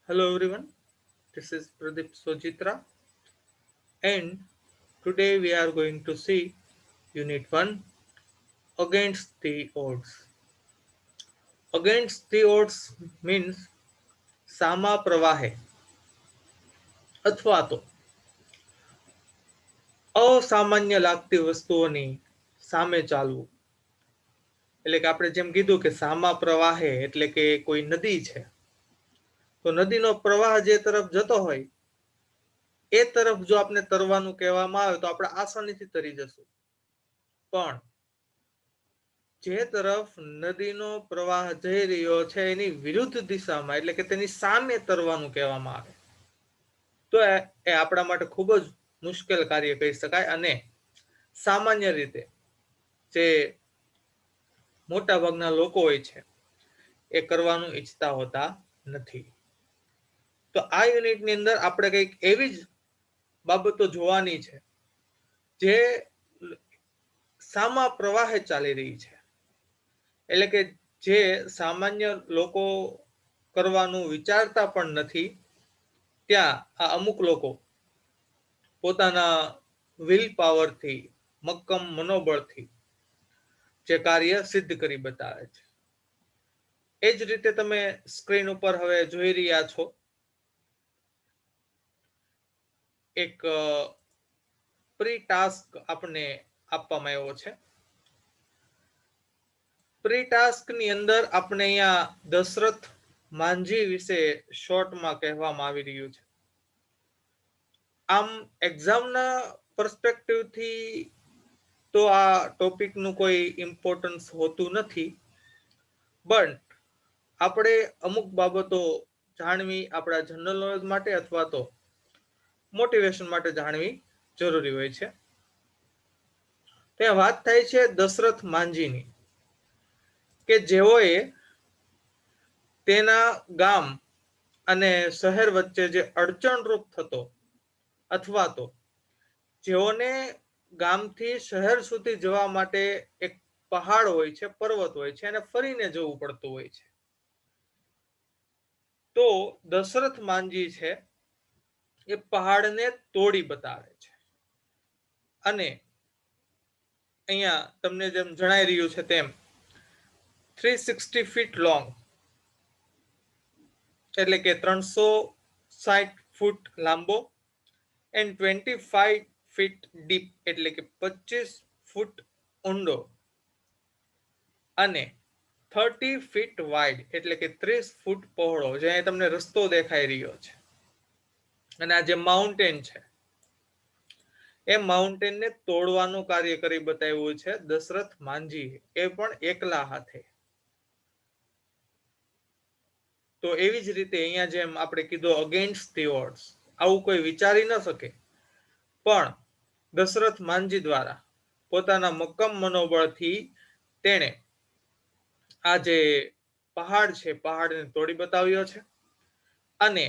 Hello everyone, this is Pradeep Sojitra and today we are going to see Unit 1 Against the Odds. Against the Odds means સામા પ્રવાહે અથવા તો અસામાન્ય લાગતી વસ્તુઓની સામે ચાલવું. એટલે કે આપણે જેમ કીધું કે સામા પ્રવાહે એટલે કે કોઈ નદી છે તો નદીનો પ્રવાહ જે તરફ જતો હોય એ તરફ જો આપણે તરવાનું કહેવામાં આવે તો આપણે આસાનીથી તરી જશું. પણ જે તરફ નદીનો પ્રવાહ જઈ રહ્યો છે એની વિરુદ્ધ દિશામાં એટલે કે તેની સામે તરવાનું કહેવામાં આવે તો એ આપણા માટે ખૂબ જ મુશ્કેલ કાર્ય કહી શકાય. અને સામાન્ય રીતે જે મોટા ભાગના લોકો હોય છે એ કરવાનું ઈચ્છતા હોતા નથી. તો આ યુનિટની અંદર આપણે કંઈક એવી જ બાબતો જોવાની છે જે સામા પ્રવાહે ચાલી રહી છે. એટલે કે જે સામાન્ય લોકો કરવાનું વિચારતા પણ નથી ત્યાં આ અમુક લોકો પોતાના વિલ પાવરથી મક્કમ મનોબળથી જે કાર્ય સિદ્ધ કરી બતાવે છે. એ જ રીતે તમે સ્ક્રીન ઉપર હવે જોઈ રહ્યા છો એક પ્રી ટાસ્ક આપણને આપવામાં આવ્યો છે. પ્રી ટાસ્ક ની અંદર આપણે અહીંયા દશરથ માંઝી વિશે શોર્ટમાં કહેવામાં આવી રહ્યું છે. આમ એક્ઝામના પર્સપેક્ટિવથી તો આ ટોપિકનું કોઈ ઇમ્પોર્ટન્સ હોતું નથી, બટ આપણે અમુક બાબતો જાણવી આપણા જનરલ નોલેજ માટે અથવા તો મોટિવેશન માટે જાણવી જરૂરી હોય છે. ત્યાં વાત થાય છે દશરથ માંઝીની કે જેઓએ તેના ગામ અને શહેર વચ્ચે જે અડચણરૂપ થતો અથવા તો જેઓને ગામથી શહેર સુધી જવા માટે એક પહાડ હોય છે, પર્વત હોય છે અને ફરીને જવું પડતું હોય છે. તો દશરથ માંઝી છે એ પહાડને તોડી બતાવે છે. અને અહીંયા તમને જેમ જણાઈ રહ્યું છે તેમ 360 ફીટ લોંગ એટલે કે 360 ફૂટ લાંબો એન્ડ 25 ફીટ ડીપ એટલે કે 25 ફૂટ ઊંડો અને 30 ફીટ વાઇડ એટલે કે 30 ફૂટ પહોળો, જે તમને રસ્તો દેખાઈ રહ્યો છે. અને આ જે માઉન્ટેન છે એ માઉન્ટેનને તોડવાનું કાર્ય કરી બતાવ્યું છે દશરથ માંઝી, એ પણ એકલા હાથે. તો એવી જ રીતે અહીંયા જેમ આપણે કીધું અગેન્સ્ટ ધી ઓડ્સ, આવું કોઈ વિચારી ન શકે પણ દશરથ માંઝી દ્વારા પોતાના મક્કમ મનોબળથી તેણે આ જે પહાડ છે પહાડને તોડી બતાવ્યો છે. અને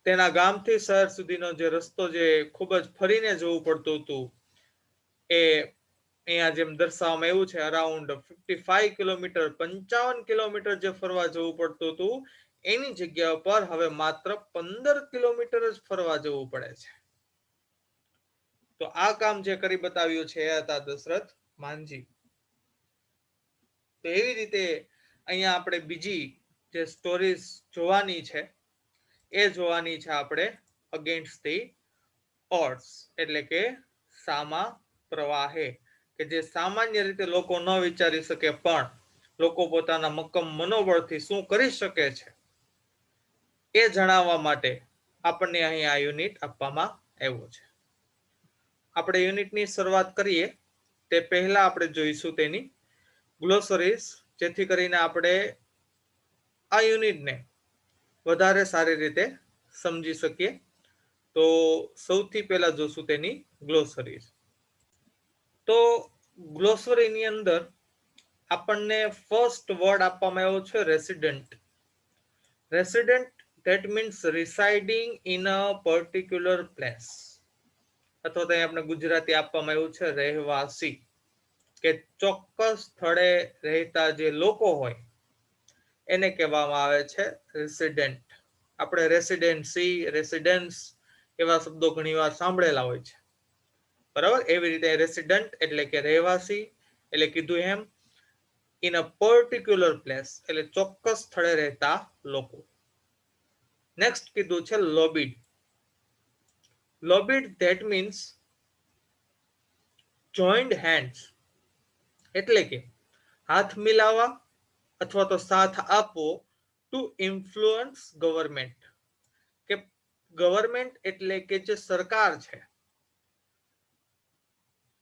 તેના ગામથી શહેર સુધીનો જે રસ્તો જે ખૂબ જ ફરીને જવું પડતું હતું એ અહીંયા જેમ દર્શાવવામાં આવ્યું છે અરાઉન્ડ 55 કિલોમીટર 55 કિલોમીટર જે ફરવા જવું પડતું હતું એની જગ્યા પર હવે માત્ર 15 કિલોમીટર જ ફરવા જવું પડે છે. તો આ કામ જે કરી બતાવ્યું છે એ હતા દશરથ માંઝી. તો એવી રીતે અહીંયા આપણે બીજી જે સ્ટોરીઝ જોવાની છે એ જોવાની છે આપણે અગેન્સ્ટ ધી ઓડ્સ એટલે કે સામા પ્રવાહે, કે જે સામાન્ય રીતે લોકો ન વિચારી શકે પણ લોકો પોતાના મક્કમ મનોબળથી શું કરી શકે છે એ જણાવવા માટે આપણને અહીં આ યુનિટ આપવામાં આવ્યો છે. આપણે યુનિટની શરૂઆત કરીએ તે પહેલા આપણે જોઈશું તેની ગ્લોસરીઝ, જેથી કરીને આપણે આ યુનિટને વધારે સારી રીતે સમજી શકીએ. તો સૌથી પહેલા જોશું તેની ગ્લોસરીઝ. તો ગ્લોસરીની અંદર આપણને ફર્સ્ટ વર્ડ આપવામાં આવ્યો છે resident. Resident that means residing in a particular place, અથવા તો આપણે ગુજરાતી આપવામાં આવ્યું છે રહેવાસી, કે ચોક્કસ સ્થળે રહેતા જે લોકો હોય એને કહેવામાં આવે છે રેસિડન્ટ. આપણે રેસિડેન્સી, રેસિડેન્સ એવા શબ્દો ઘણીવાર સાંભળેલા હોય છે, બરાબર. એવી રીતે રેસિડન્ટ એટલે કે રહેવાસી, એટલે કીધું એમ ઇન અ પર્ટિક્યુલર પ્લેસ એટલે ચોક્કસ સ્થળે રહેતા લોકો. નેક્સ્ટ કીધું છે લોબીડ. લોબીડ ધેટ મીન્સ જોઈન્ડ હેન્ડ્સ એટલે કે હાથ મિલાવવા અથવા તો સાથ આપવો ટુ ઇન્ફ્લુઅન્સ ગવર્મેન્ટ, કે ગવર્મેન્ટ એટલે કે જે સરકાર છે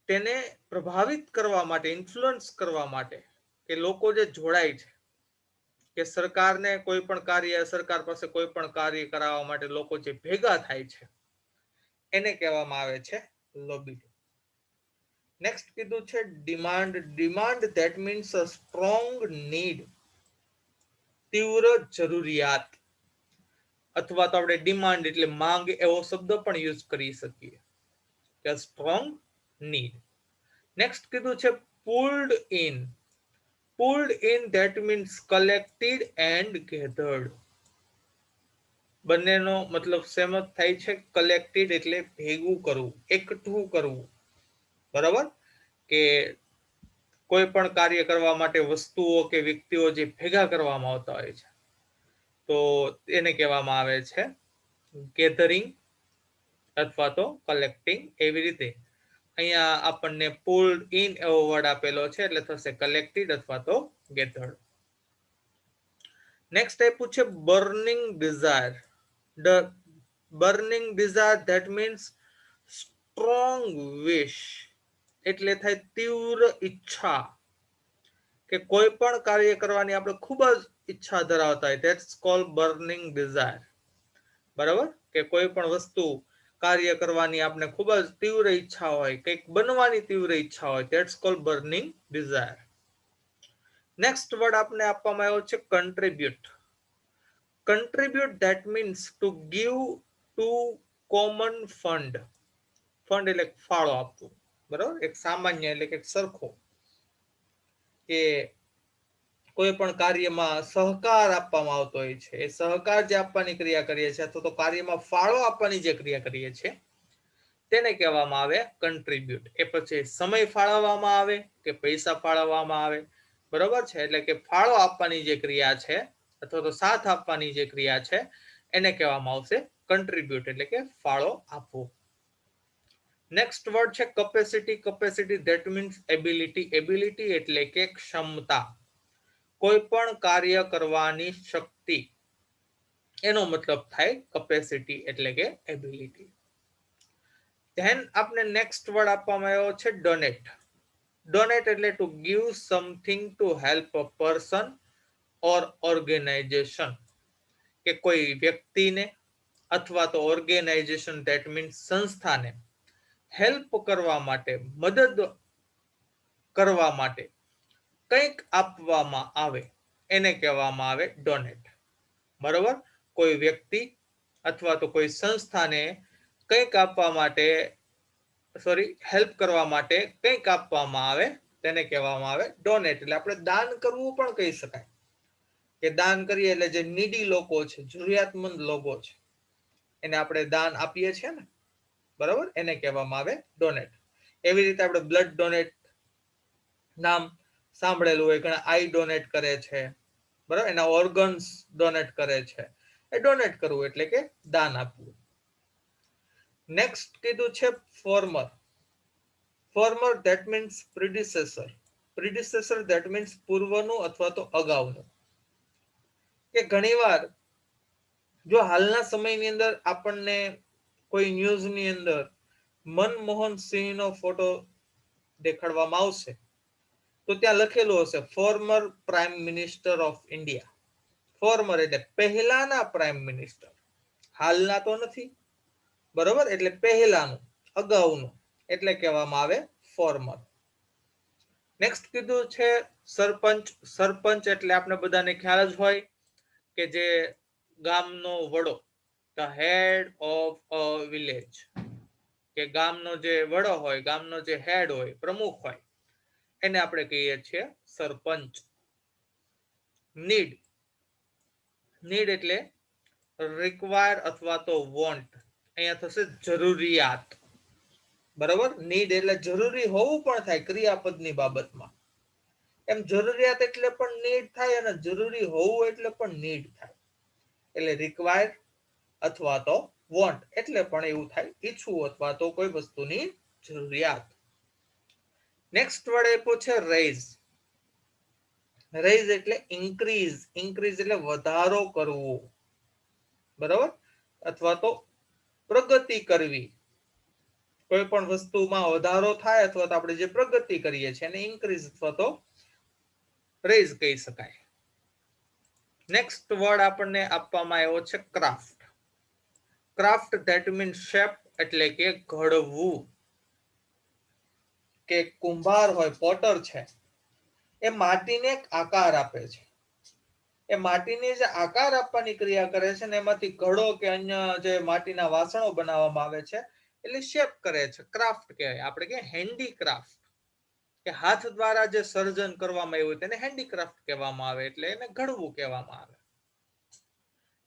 તેને પ્રભાવિત કરવા માટે, ઇન્ફ્લુઅન્સ કરવા માટે, કે લોકો જે જોડાય છે, કે સરકારને કોઈ પણ કાર્ય, સરકાર પાસે કોઈ પણ કાર્ય કરાવવા માટે લોકો જે ભેગા થાય છે એને કહેવામાં આવે છે લોબી. નેક્સ્ટ કીધું છે demand. Demand that means a strong need, તીવ્ર જરૂરિયાત, અથવા તો આપણે ડિમાન્ડ એટલે માંગ એવો શબ્દ પણ યુઝ કરી શકીએ, કે સ્ટ્રોંગ નીડ. નેક્સ્ટ કીધું છે pulled in. Pulled in that means collected and gathered. બંનેનો મતલબ સેમ જ થાય છે. કલેક્ટેડ એટલે ભેગું કરવું, એકઠું કરવું, બરાબર. કે કોઈ પણ કાર્ય કરવા માટે વસ્તુઓ કે વ્યક્તિઓ જે ભેગા કરવામાં આવતા હોય છે તો એને કહેવામાં આવે છે ગેધરિંગ અથવા તો કલેક્ટિંગ. એવી રીતે અહીંયા આપણને પુલ્ડ ઇન એવો વર્ડ આપેલો છે એટલે થશે કલેક્ટેડ અથવા તો ગેધર્ડ. નેક્સ્ટ આપ્યું છે burning desire. Burning desire that means strong wish એટલે થાય તીવ્ર ઈચ્છા, કે કોઈ પણ કાર્ય કરવાની આપણે ખૂબ જ ઈચ્છા ધરાવતા હોય, ધેટ્સ કોલ બર્નિંગ ડિઝાયર, બરાબર. કે કોઈ પણ વસ્તુ કાર્ય કરવાની આપણે ખૂબ જ તીવ્ર ઈચ્છા હોય, કંઈક બનવાની તીવ્ર ઈચ્છા હોય, that's call burning desire. Next word આપણે આપવામાં આવ્યો છે contribute. Contribute that means to give to common fund. Fund એટલે ફાળો આપવું, બરાબર. એક સામાન્ય એટલે કે સરખો, કે કોઈ પણ કાર્યમાં સહકાર આપવામાં આવતો હોય છે, એ સહકાર જે આપવાની ક્રિયા કરીએ છીએ અથવા તો કાર્યમાં ફાળો આપવાની જે ક્રિયા કરીએ છીએ તેને કહેવામાં આવે કન્ટ્રીબ્યુટ. એ પછી સમય ફાળવવામાં આવે કે પૈસા ફાળવવામાં આવે, બરોબર છે. એટલે કે ફાળો આપવાની જે ક્રિયા છે અથવા તો સાથ આપવાની જે ક્રિયા છે એને કહેવામાં આવશે કન્ટ્રીબ્યુટ એટલે કે ફાળો આપવો. નેક્સ્ટ વર્ડ છે capacity. Capacity that means ability. Ability એટલે કે ક્ષમતા, કોઈ પણ કાર્ય કરવાની શક્તિ, એનો મતલબ થાય કેપેસિટી એટલે કે એબિલિટી. ધેન આપણે નેક્સ્ટ વર્ડ આપવામાં આવ્યો છે ડોનેટ. ડોનેટ એટલે to give something to help a person or organisation, કે કોઈ વ્યક્તિને અથવા તો ઓર્ગેનાઇઝેશન ધેટ મીન્સ સંસ્થાને હેલ્પ કરવા માટે, મદદ કરવા માટે કંઈક આપવામાં આવે એને કહેવામાં આવે ડોનેટ, બરોબર. કોઈ વ્યક્તિ અથવા તો કોઈ સંસ્થાને કંઈક આપવા માટે, હેલ્પ કરવા માટે કંઈક આપવામાં આવે તેને કહેવામાં આવે ડોનેટ. એટલે આપણે દાન કરવું પણ કહી શકાય, કે દાન કરીએ એટલે જે નીડી લોકો છે, જરૂરિયાતમંદ લોકો છે, એને આપણે દાન આપીએ છીએ ને, બરાબર, એને કહેવામાં આવે ડોનેટ. એવી રીતે આપણે બ્લડ ડોનેટ નામ સાંભળેલું હોય, ઘણા આઈ ડોનેટ કરે છે, બરાબર, એના ઓર્ગન્સ ડોનેટ કરે છે. એ ડોનેટ કરવું એટલે કે દાન આપવું. નેક્સ્ટ કીધું છે former. Former that means predecessor. Predecessor that means પૂર્વનું અથવા તો અગાઉનું, કે ઘણીવાર જો હાલના સમયની અંદર આપણને કોઈ ન્યૂઝની અંદર મનમોહન સિંહનો ફોટો દેખાડવામાં આવશે તો ત્યાં લખેલું હશે former prime minister of India. Former એટલે પહેલાના પ્રાઇમ મિનિસ્ટર, હાલના તો નથી, બરોબર. એટલે પહેલાનું, અગાઉનું, એટલે કહેવામાં આવે ફોર્મર. નેક્સ્ટ કીધું છે સરપંચ. સરપંચ એટલે આપણે બધાને ખ્યાલ જ હોય કે જે ગામનો વડો, the head of a village, કે ગામનો જે વડો હોય, ગામનો જે હેડ હોય, પ્રમુખ હોય, એને આપણે કહીએ છીએ સરપંચ. નીડ. નીડ એટલે રિક્વાયર અથવા તો વોન્ટ, અહીંયા થશે જરૂરિયાત. બરાબર, નીડ એટલે જરૂરી હોવું પણ થાય ક્રિયાપદની બાબતમાં. એમ જરૂરિયાત એટલે પણ નીડ થાય અને જરૂરી હોવું એટલે પણ નીડ થાય. એટલે રિક્વાયર અથવા તો વોન્ટ એટલે પણ એવું થાય ઈચ્છવું અથવા તો કોઈ વસ્તુની જરૂરિયાત. નેક્સ્ટ વર્ડ આપ્યો છે રેઝ. રેઝ એટલે ઇન્ક્રીઝ. ઇન્ક્રીઝ એટલે વધારો કરવો. બરાબર, અથવા તો પ્રગતિ કરવી. કોઈ પણ વસ્તુમાં વધારો થાય અથવા તો આપણે જે પ્રગતિ કરીએ છીએ એને ઇન્ક્રીઝ અથવા તો રેઝ કહી શકાય. નેક્સ્ટ વર્ડ આપણને આપવામાં આવ્યો છે craft. Craft that means shape એટલે કે ઘડવું. કે કુંભાર હોય, પોટર છે, એ માટીને એક આકાર આપે છે. એ માટીને જે આકાર આપવાની ક્રિયા કરે છે ને એમાંથી ઘડો કે અન્ય જે માટીના વાસણો બનાવવામાં આવે છે એટલે શેપ કરે છે, ક્રાફ્ટ કહેવાય. આપણે કે હેન્ડીક્રાફ્ટ, કે હાથ દ્વારા જે સર્જન કરવામાં આવ્યું તેને હેન્ડીક્રાફ્ટ કહેવામાં આવે, એટલે એને ઘડવું કહેવામાં આવે.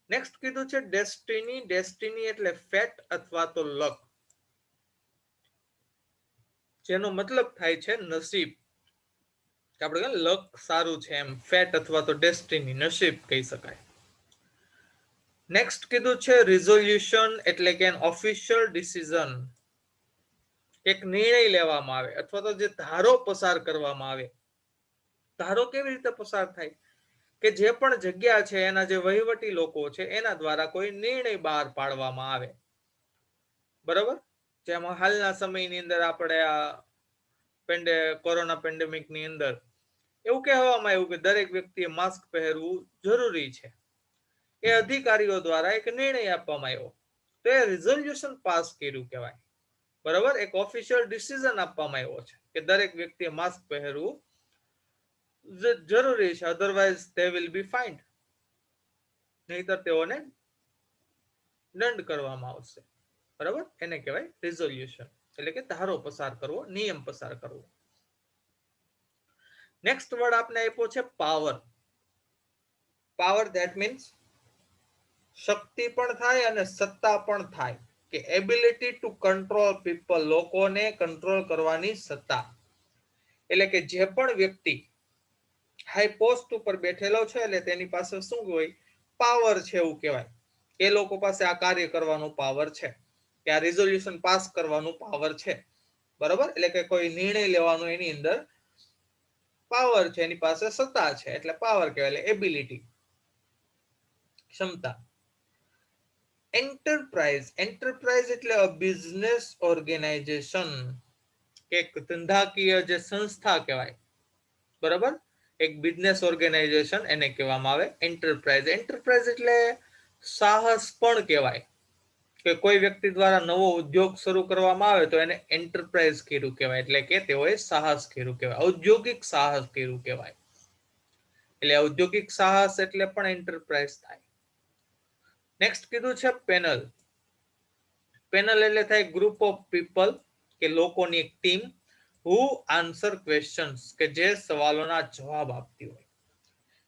નેક્સ્ટ કીધું છે ડેસ્ટિની. ડેસ્ટિની એટલે ફેટ અથવા તો લક, જેનો મતલબ થાય છે નસીબ. આપણે લક સારું છે એમ, ફેટ અથવા તો ડેસ્ટિની નસીબ કહી શકાય. નેક્સ્ટ કીધું છે રિઝોલ્યુશન એટલે કે ઓફિશિયલ ડિસિઝન. એક નિર્ણય લેવામાં આવે અથવા તો જે ધારો પસાર કરવામાં આવે. ધારો કેવી રીતે પસાર થાય? કે જે પણ જગ્યા છે એના જે વહીવટી લોકો છે એના દ્વારા કોઈ નિર્ણય બહાર પાડવામાં આવે. બરાબર, જેમાં હાલના સમયની અંદર આપણે આ કોરોના પેન્ડેમિક ની અંદર એવું કહેવામાં આવ્યું કે દરેક વ્યક્તિએ માસ્ક પહેરવું જરૂરી છે. એ અધિકારીઓ દ્વારા એક નિર્ણય આપવામાં આવ્યો, તો એ રિઝોલ્યુશન પાસ કર્યું કહેવાય. બરાબર, એક ઓફિશિયલ ડિસિઝન આપવામાં આવ્યો છે કે દરેક વ્યક્તિએ માસ્ક પહેરવું જરૂરી છે, otherwise they will be find. નહીતર તેઓને દંડ કરવામાં આવશે. બરાબર, એને કહેવાય રિઝોલ્યુશન, એટલે કે ધારો પસાર કરવો, નિયમ પસાર કરવો. નેક્સ્ટ વર્ડ આપણે આપ્યો છે પાવર. પાવર ધેટ મીન્સ શક્તિ પણ થાય અને સત્તા પણ થાય, કે એબિલિટી ટુ કંટ્રોલ પીપલ, લોકોને કંટ્રોલ કરવાની સત્તા. એટલે કે જે પણ વ્યક્તિ હાઈ પોસ્ટ ઉપર બેઠેલો છે એટલે તેની પાસે શું હોય? પાવર છે એવું કહેવાય. એ લોકો પાસે આ કાર્ય કરવાનું પાવર છે, કે આ રિઝોલ્યુશન પાસ કરવાનું પાવર છે. બરાબર, એટલે કે કોઈ નિર્ણય લેવાનું એની અંદર પાવર છે, એની પાસે સત્તા છે, એટલે પાવર કહેવાય, એટલે એબિલિટી, ક્ષમતા. એન્ટરપ્રાઇઝ. એન્ટરપ્રાઇઝ એટલે બિઝનેસ ઓર્ગેનાઇઝેશન, એક ધંધાકીય જે સંસ્થા કહેવાય. બરાબર, એક બિઝનેસ ઓર્ગેનાઇઝેશન એને કહેવામાં આવે એન્ટરપ્રાઇઝ. એન્ટરપ્રાઇઝ એટલે સાહસ પણ કહેવાય, કે કોઈ વ્યક્તિ દ્વારા નવો ઉદ્યોગ શરૂ કરવામાં આવે તો એને એન્ટરપ્રાઇઝ કર્યું કહેવાય, એટલે કે તેઓએ સાહસ કર્યું કહેવાય, ઔદ્યોગિક સાહસ કર્યું કહેવાય. એટલે ઔદ્યોગિક સાહસ એટલે પણ એન્ટરપ્રાઇઝ થાય. નેક્સ્ટ કીધું છે પેનલ. પેનલ એટલે થાય ગ્રુપ ઓફ પીપલ, કે લોકોની એક ટીમ, હુ આન્સર ક્વેશ્ચન્સ, કે જે સવાલોના જવાબ આપતી હોય.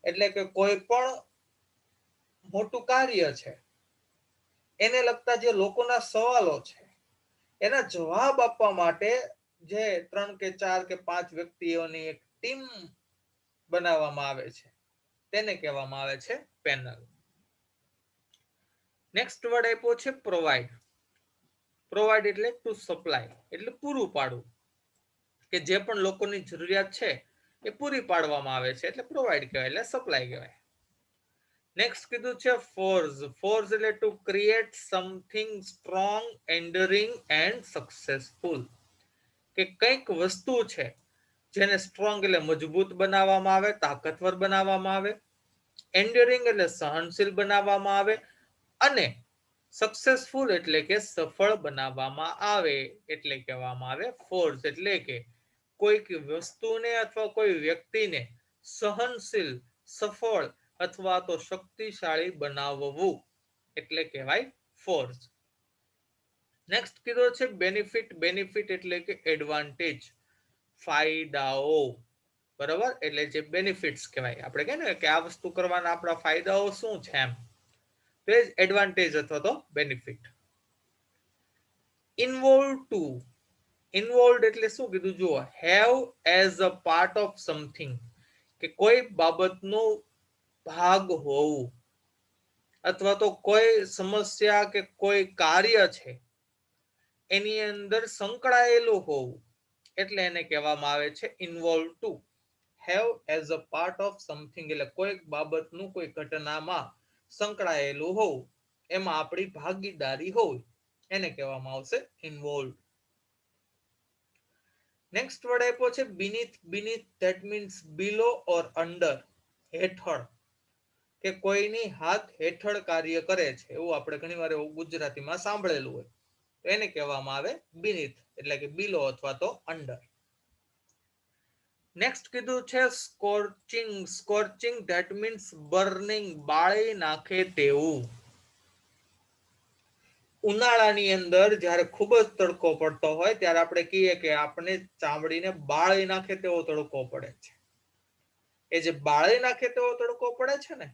એટલે કે કોઈ પણ મોટું કાર્ય છે એને લગતા જે લોકોના સવાલો છે એના જવાબ આપવા માટે જે 3 કે 4 કે 5 વ્યક્તિઓની એક ટીમ બનાવવામાં આવે છે તેને કહેવામાં આવે છે પેનલ. નેક્સ્ટ વર્ડ આપ્યો છે પ્રોવાઈડ. પ્રોવાઈડ એટલે ટુ સપ્લાય, એટલે પૂરું પાડવું, કે જે પણ લોકોની જરૂરિયાત છે એ પૂરી પાડવામાં આવે છે, એટલે પ્રોવાઈડ કહેવાય, એટલે સપ્લાય કહેવાય. નેક્સ્ટ કીધું છે ફોર્સ. ફોર્સ એટલે to create something strong, enduring and successful, કે કંઈક વસ્તુ છે જેને સ્ટ્રોંગ એટલે મજબૂત બનાવવામાં આવે, તાકાતવર બનાવવામાં આવે. એન્ડરિંગ એટલે સહનશીલ બનાવવામાં આવે, અને સક્સેસફુલ એટલે કે સફળ બનાવવામાં આવે, એટલે કહેવામાં આવે ફોર્સ. એટલે કે કોઈક વસ્તુને અથવા કોઈ વ્યક્તિને સહનશીલ, સફળ અથવા તો શક્તિશાળી બનાવવું, એટલે કહેવાય ફોર્સ. નેક્સ્ટ કીધો છે બેનિફિટ. બેનિફિટ એટલે કે એડવાન્ટેજ, ફાયદાઓ. બરાબર, એટલે જે બેનિફિટ્સ કહેવાય, આપણે કહે ને કે આ વસ્તુ કરવાના આપણા ફાયદાઓ શું છે એમ. તો એ એડવાન્ટેજ અથવા તો બેનિફિટ. ઇન્વોલ્વ ટુ, ઇન્વોલ્વ એટલે શું કીધું જુઓ, have as a part of something, કે કોઈ બાબતનો ભાગ હોવું અથવા તો કોઈ સમસ્યા કે કોઈ કાર્ય છે એની અંદર સંકળાયેલું હોવું, એટલે એને કહેવામાં આવે છે involve to. Have as a part of something એટલે કોઈ બાબતનું કોઈ ઘટનામાં સંકળાયેલું હોવું, એમાં આપણી ભાગીદારી હોય, એને કહેવામાં આવશે ઇન્વોલ્વ. નેક્સ્ટ વર્ડ આપ્યો છે beneath. Beneath that means below or under, હેઠળ, કે કોઈની હાથ હેઠળ કાર્ય કરે છે, એવું આપણે ઘણીવાર એવું ગુજરાતીમાં સાંભળેલું હોય, તો એને કહેવામાં આવે બીનીથ, એટલે કે બિલો અથવા તો અંડર. નેક્સ્ટ કીધું છે સ્કોર્ચિંગ. સ્કોર્ચિંગ ધેટ મીન્સ બર્નિંગ, બાળી નાખે તેવું. ઉનાળાની અંદર જ્યારે ખૂબ જ તડકો પડતો હોય ત્યારે આપણે કહીએ કે આપણે ચામડીને બાળી નાખે તેવો તડકો પડે છે. એ જે બાળી નાખે તેવો તડકો પડે છે ને,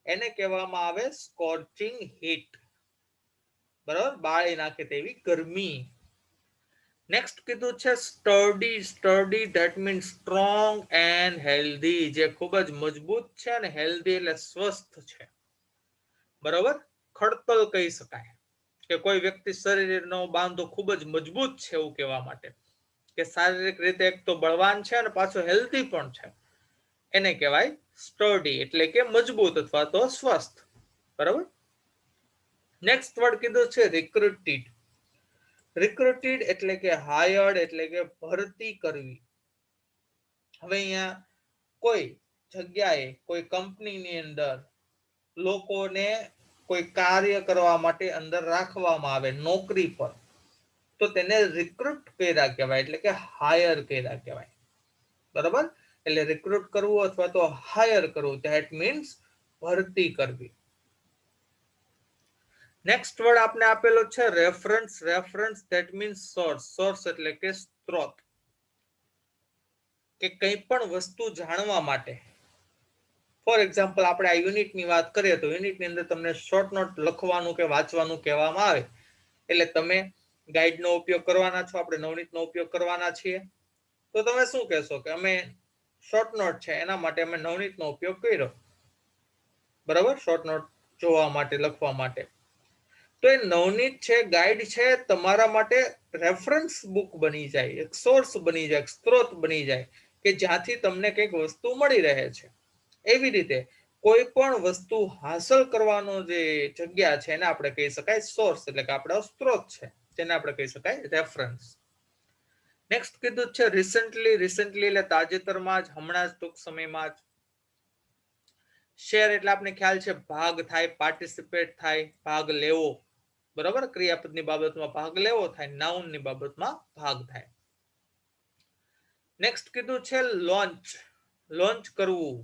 એને કહેવામાં આવે સ્કોર્ચિંગ હીટ. બરાબર, બાળી નાખે તેવી ગરમી. નેક્સ્ટ કીધું છે sturdy. Sturdy that means strong and healthy, જે ખૂબ જ મજબૂત છે અને હેલ્ધી એટલે સ્વસ્થ છે. બરાબર, ખડતલ કહી શકાય કે કોઈ વ્યક્તિ શરીરનો બાંધો ખૂબ જ મજબૂત છે, એવું કહેવા માટે કે શારીરિક રીતે એક તો બળવાન છે અને પાછો હેલ્ધી પણ છે, એને કહેવાય સ્ટર્ડી, એટલે કે મજબૂત અથવા તો સ્વસ્થ. બરાબર. નેક્સ્ટ વર્ડ કીધું છે રિક્રુટેડ. રિક્રુટેડ એટલે કે હાયર્ડ, એટલે કે ભરતી કરવી. હવે અહીંયા કોઈ જગ્યાએ કોઈ કંપનીની અંદર લોકોને કોઈ કાર્ય કરવા માટે અંદર રાખવામાં આવે નોકરી પર, તો તેને રિક્રુટ કર્યા કહેવાય, એટલે કે હાયર કર્યા કહેવાય. બરાબર, એટલે રિક્રુટ કરવું અથવા તો હાયર કરવું, ધેટ મીન્સ ભરતી કરવી. નેક્સ્ટ વર્ડ આપણે આપેલો છે reference. Reference that means source. Source એટલે કે સ્ત્રોત, કે કંઈ પણ વસ્તુ જાણવા માટે. ફોર એક્ઝામ્પલ આપણે આ યુનિટની વાત કરીએ તો યુનિટની અંદર તમને શોર્ટ નોટ લખવાનું કે વાંચવાનું કહેવામાં આવે, એટલે તમે ગાઈડનો ઉપયોગ કરવાના છો, આપણે નવનીતનો ઉપયોગ કરવાના છીએ, તો તમે શું કહેશો કે અમે શોર્ટ નોટ છે એના માટે અમે નવનીતનો ઉપયોગ કર્યો. બરાબર, શોર્ટ નોટ જોવા માટે, લખવા માટે. તો એ નવનીત છે, ગાઈડ છે, તમારા માટે રેફરન્સ બુક બની જાય, એક સોર્સ બની જાય, એક સ્ત્રોત બની જાય, કે જ્યાંથી તમને કંઈક વસ્તુ મળી રહે છે. એવી રીતે કોઈ પણ વસ્તુ હાંસલ કરવાનો જે જગ્યા છે એને આપણે કહી શકાય સોર્સ, એટલે કે આપણો સ્ત્રોત છે, જેને આપણે કહી શકાય રેફરન્સ. નેક્સ્ટ કીધું છે રિસન્ટલી. રિસન્ટલી એટલે તાજેતરમાં જ, હમણાં જ, ટૂંક સમયમાં જ. શેર એટલે આપણે ખ્યાલ છે ભાગ થાય, પાર્ટિસિપેટ થાય, ભાગ લેવો. બરાબર, ક્રિયાપદની બાબતમાં ભાગ લેવો થાય, નાઉનની બાબતમાં ભાગ થાય. નેક્સ્ટ કીધું છે લોન્ચ. લોન્ચ કરવું,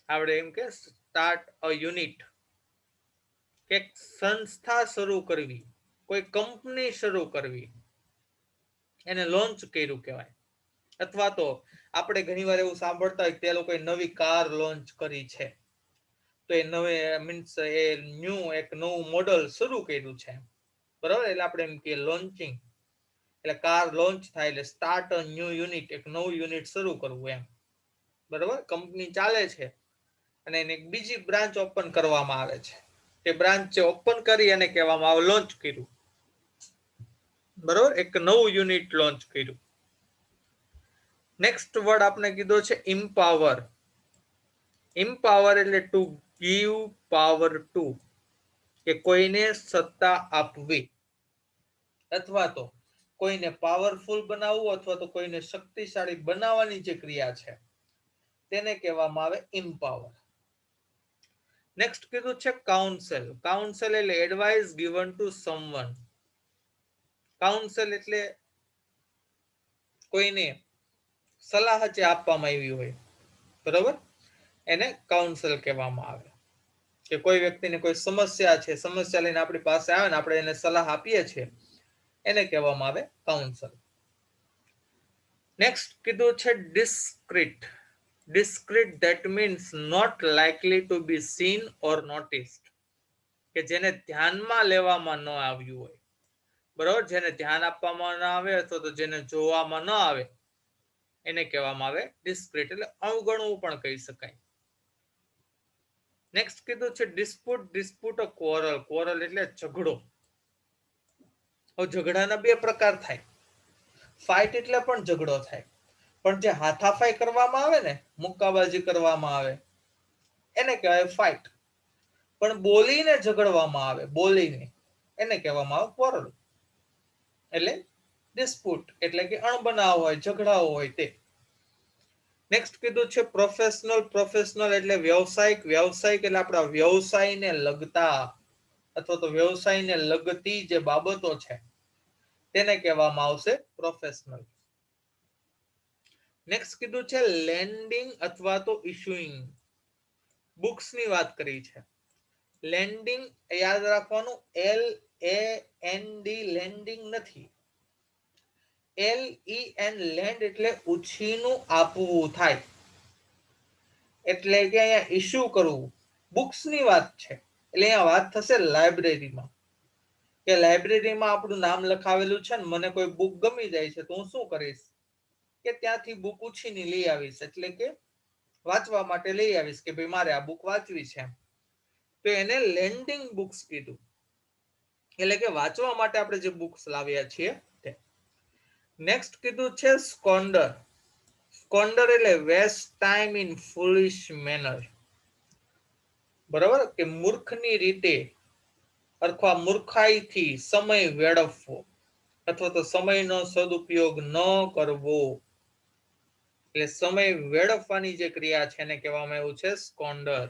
આપણે એમ કે સ્ટાર્ટ અ યુનિટ, કે સંસ્થા શરૂ કરવી, કોઈ કંપની શરૂ કરવી, એને લોન્ચ કર્યું કહેવાય. અથવા તો આપણે ઘણીવાર એવું સાંભળતા હોય તે લોકોએ નવી કાર લોન્ચ કરી છે, તો એ નવે મીન્સ એ ન્યૂ એક નવું મોડલ શરૂ કર્યું છે. બરાબર, એટલે આપણે એમ કે લોન્ચિંગ, એટલે કાર લોન્ચ થાય એટલે સ્ટાર્ટ અ ન્યૂ યુનિટ, એક નવું યુનિટ શરૂ કરવું એમ. બરાબર, કંપની ચાલે છે અને એને એક બીજી બ્રાન્ચ ઓપન કરવામાં આવે છે, એ બ્રાન્ચ ઓપન કરી અને કહેવામાં આવે લોન્ચ કર્યું. બરાબર, એક નવું યુનિટ લોન્ચ કર્યું. નેક્સ્ટ વર્ડ આપણે કીધો છે ઇમ્પાવર. ઇમ્પાવર એટલે ટુ ગીવ પાવર ટુ, કે કોઈને સત્તા આપવી, અથવા તો કોઈને પાવરફુલ બનાવવું, અથવા તો કોઈને શક્તિશાળી બનાવવાની જે ક્રિયા છે તેને કહેવામાં આવે ઇમ્પાવર. નેક્સ્ટ કીધું છે કાઉન્સેલ. કાઉન્સેલ એટલે advice given to someone. Counsel એટલે કોઈને સલાહ જે આપવામાં આવી હોય, બરોબર, એને કાઉન્સેલ કહેવામાં આવે. કે કોઈ વ્યક્તિને કોઈ સમસ્યા છે, સમસ્યા લઈને આપણી પાસે આવે ને આપણે એને સલાહ આપીએ છીએ, એને કહેવામાં આવે કાઉન્સલ. નેક્સ્ટ કીધું છે discreet. Discreet that means not likely to be seen or noticed. કે જેને ધ્યાનમાં લેવામાં ન આવ્યું હોય, બરોબર, જેને ધ્યાન આપવામાં ન આવે અથવા તો જેને જોવામાં ન આવે એને કહેવામાં આવે ડિસ્ક્રીટ, એટલે અવગણવું પણ કહી શકાય. નેક્સ્ટ કીધું છે ડિસ્પ્યુટ. ડિસ્પ્યુટ ક્વોરલ. ક્વોરલ એટલે ઝઘડો. હવે ઝઘડાના બે પ્રકાર થાય. ફાઇટ એટલે પણ ઝઘડો થાય, પણ જે હાથાફાઈ કરવામાં આવે ને, મુક્કાબાજી કરવામાં આવે એને કહેવાય ફાઇટ. પણ બોલીને ઝઘડવામાં આવે, બોલીને, એને કહેવામાં આવે ક્વોરલ. એટલે ડિસ્પ્યુટ એટલે કે અણબનાવ હોય, ઝઘડાઓ હોય તે. નેક્સ્ટ કીધું છે પ્રોફેશનલ. પ્રોફેશનલ એટલે વ્યવસાયિક. વ્યવસાયિક એટલે આપણા વ્યવસાયને લગતા અથવા તો વ્યવસાયને લગતી જે બાબતો છે તેને કહેવામાં આવશે પ્રોફેશનલ. નેક્સ્ટ કીધું છે લેન્ડિંગ અથવા તો ઇશ્યુઇંગ. બુક્સની વાત કરી છે. લેન્ડિંગ યાદ રાખવાનું, LAND લેન્ડિંગ નથી. LEN લેન્ડ એટલે ઉછીનું આપવું થાય, એટલે કે અહીંયા ઇશ્યુ કરવું. બુક્સની વાત છે એટલે અહીંયા વાત થશે લાઇબ્રેરીમાં, કે લાઇબ્રેરીમાં આપણું નામ લખાવેલું છે ને મને કોઈ બુક ગમી જાય છે તો હું શું કરીશ કે ત્યાંથી બુક ઉછીની લઈ આવીશ, એટલે કે વાંચવા માટે લઈ આવીશ કે ભાઈ મારે આ બુક વાંચવી છે, તો એને લેન્ડિંગ બુક્સ કીધું. એટલે કે વાંચવા માટે આપણે જે બુક્સ લાવ્યા છીએ તે. નેક્સ્ટ કીધું છે સ્કોન્ડર. સ્કોન્ડર એટલે વેસ્ટ ટાઈમ ઇન ફૂલિશ મેનર. બરાબર, કે મૂર્ખની રીતે અથવા મૂર્ખાઈથી સમય વેડફવો અથવા તો સમયનો સદુપયોગ ન કરવો. એટલે સમય વેડફવાની જે ક્રિયા છે એને કહેવામાં આવ્યું છે સ્કોન્ડર.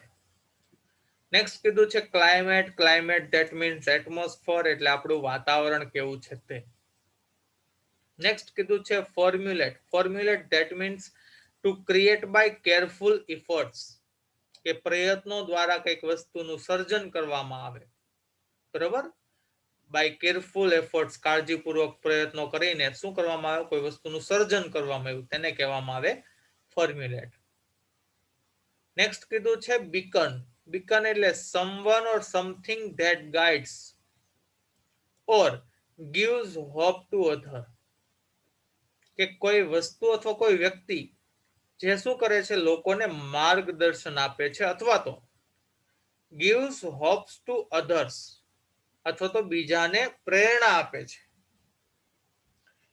નેક્સ્ટ કીધું છે climate. Climate that means atmosphere, એટલે આપણું વાતાવરણ કેવું છે તે. નેક્સ્ટ કીધું છે formulate. Formulate that means to create by careful efforts, કે પ્રયત્નો દ્વારા કંઈક વસ્તુનું સર્જન કરવામાં આવે. બરોબર, બાય કેરફુલ એફર્ટ્સ, કાળજીપૂર્વક પ્રયત્નો કરીને શું કરવામાં આવે, કોઈ વસ્તુનું સર્જન કરવામાં આવ્યું, તેને કહેવામાં આવે ફોર્મ્યુલેટ. નેક્સ્ટ કીધું છે બીકન. બીકન એટલે someone or something that guides or gives hope to other, કે કોઈ વસ્તુ અથવા કોઈ વ્યક્તિ જે શું કરે છે, લોકોને માર્ગદર્શન આપે છે અથવા તો gives hopes to others, અથવા તો બીજાને પ્રેરણા આપે છે.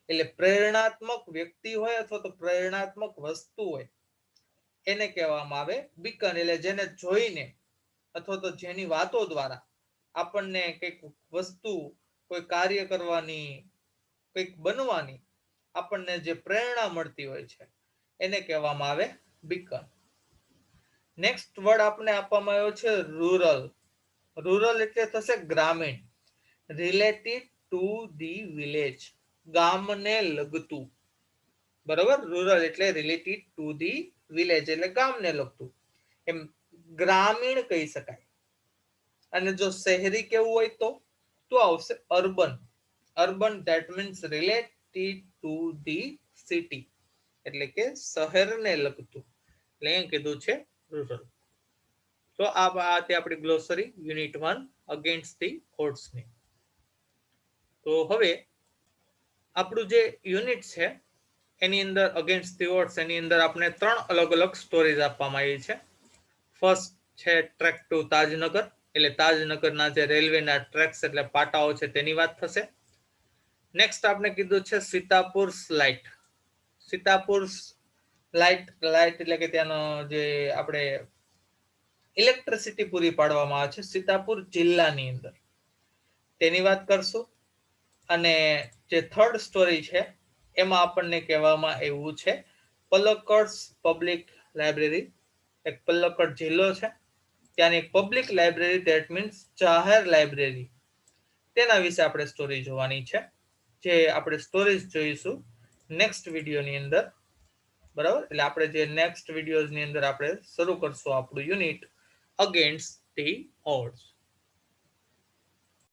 એટલે પ્રેરણાત્મક વ્યક્તિ હોય અથવા તો પ્રેરણાત્મક વસ્તુ હોય એને કહેવામાં આવે બીકન. એટલે જેને જોઈને અથવા તો જેની વાતો દ્વારા આપણને કંઈક વસ્તુ, કોઈ કાર્ય કરવાની, કંઈક બનવાની આપણને જે પ્રેરણા મળતી હોય છે એને કહેવામાં આવે બીકન. નેક્સ્ટ વર્ડ આપણે આપવામાં આવ્યો છે રૂરલ. રૂરલ એટલે થશે ગ્રામીણ. રિલેટેડ ટુ ધી વિલેજ, ગામને લગતું. બરોબર, રૂરલ એટલે રિલેટેડ ટુ ધી વિલેજ એટલે ગામને લગતું, એમ ગ્રામીણ કહી શકાય. અને જો શહેરી કેવું હોય તો આવશે urban. Urban that means related to the city, એટલે કે શહેરને લગતું. એટલે એમ કીધું છે રૂરલ. તો આ આપણી ગ્લોસરી યુનિટ 1 અગેન્સ્ટ ધી ઓડ્સની. તો હવે આપણું જે યુનિટ છે એની અંદર અગેન્સ્ટ ધી ઓડ્સ, એની અંદર આપણે 3 અલગ અલગ સ્ટોરીઝ આપવામાં આવી છે. ફર્સ્ટ છે ટ્રેક ટુ તાજનગર, એટલે તાજનગરના જે રેલવેના ટ્રેક્સ એટલે પાટાઓ છે તેની વાત થશે. નેક્સ્ટ આપણે કીધું છે સીતાપુર લાઇટ. સીતાપુર લાઇટ એટલે કે ત્યાંનો જે આપણે ઇલેક્ટ્રિસિટી પૂરી પાડવામાં આવે છે સીતાપુર જિલ્લાની અંદર, તેની વાત કરશું. અને જે થર્ડ સ્ટોરી છે એમાં આપણને કહેવામાં આવ્યું છે પલક્કડ પબ્લિક લાઇબ્રેરી. એક પલક્કડ જિલ્લો છે, ત્યાંની એક પબ્લિક લાઇબ્રેરી, ધેટ મીન્સ જાહેર લાઇબ્રેરી, તેના વિશે આપણે સ્ટોરી જોવાની છે. જે આપણે સ્ટોરીઝ જોઈશું નેક્સ્ટ વિડીયોની અંદર. બરાબર, એટલે આપણે જે નેક્સ્ટ વિડીયોઝની અંદર આપણે શરૂ કરશું આપણું યુનિટ અગેન્સ્ટ ધી ઓડ્સ.